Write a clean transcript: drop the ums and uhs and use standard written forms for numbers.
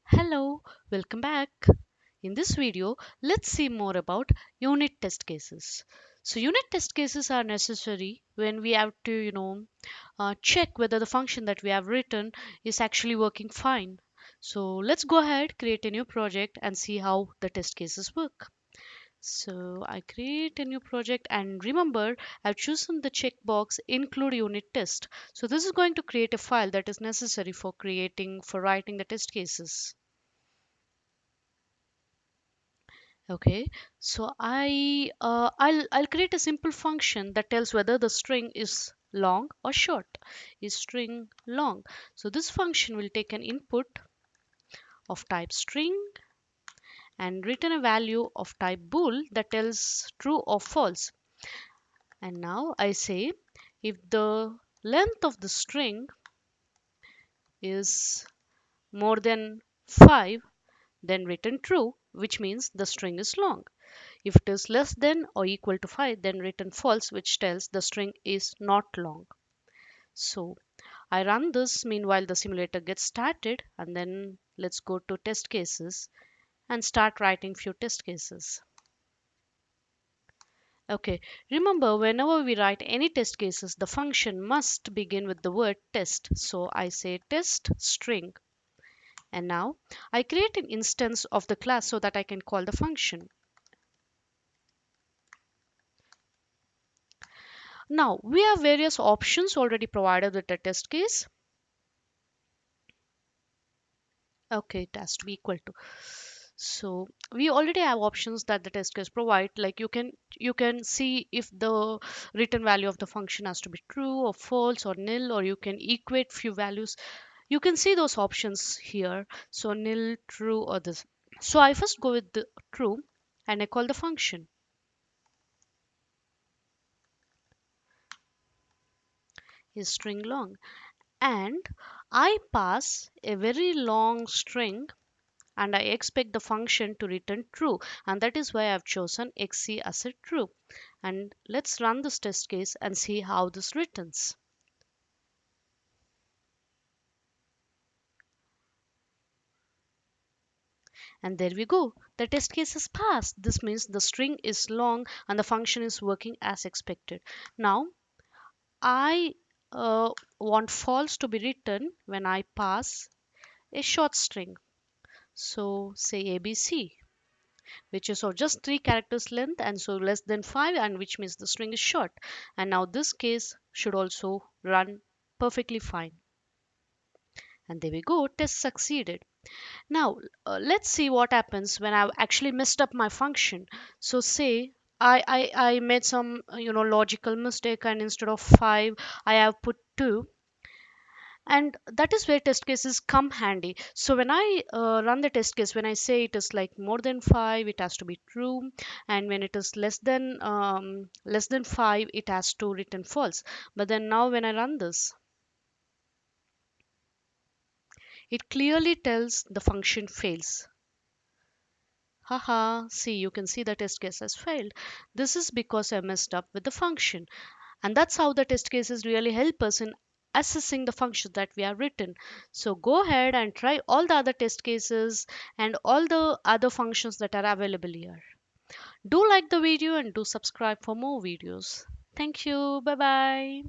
Hello, welcome back. In this video, let's see more about unit test cases. So, unit test cases are necessary when we have to, check whether the function that we have written is actually working fine. So, let's go ahead, create a new project, and see how the test cases work. So I create a new project and remember I've chosen the checkbox include unit test. So this is going to create a file that is necessary for writing the test cases. Okay, so I'll create a simple function that tells whether the string is long or short. Is string long? So this function will take an input of type string and return a value of type bool that tells true or false. And now I say if the length of the string is more than 5, then return true, which means the string is long. If it is less than or equal to 5, then return false, which tells the string is not long. So I run this, meanwhile the simulator gets started, and then let's go to test cases and start writing few test cases. Okay, remember whenever we write any test cases, the function must begin with the word test. So I say test string. And now I create an instance of the class so that I can call the function. Now we have various options already provided with the test case. Okay, it has to be equal to. So we already have options that the test case provide, like you can see if the written value of the function has to be true or false or nil, or you can equate few values. You can see those options here, so nil, true, or this. So I first go with the true and I call the function is string long, and I pass a very long string and I expect the function to return true, and that is why I've chosen XC as a true. And let's run this test case and see how this returns. And there we go. The test case is passed. This means the string is long and the function is working as expected. Now I want false to be written when I pass a short string. So say ABC, which is of just 3 characters length and so less than 5, and which means the string is short. And now this case should also run perfectly fine. And there we go, test succeeded. Now let's see what happens when I've actually messed up my function. So say I made some logical mistake, and instead of 5 I have put 2, and that is where test cases come handy. So when I run the test case, when I say it is like more than 5, it has to be true, and when it is less than 5, it has to return false. But then now when I run this, it clearly tells the function fails. Haha, see, you can see the test case has failed. This is because I messed up with the function. And that's how the test cases really help us in assessing the functions that we have written. So go ahead and try all the other test cases and all the other functions that are available here. Do like the video and do subscribe for more videos. Thank you. Bye bye.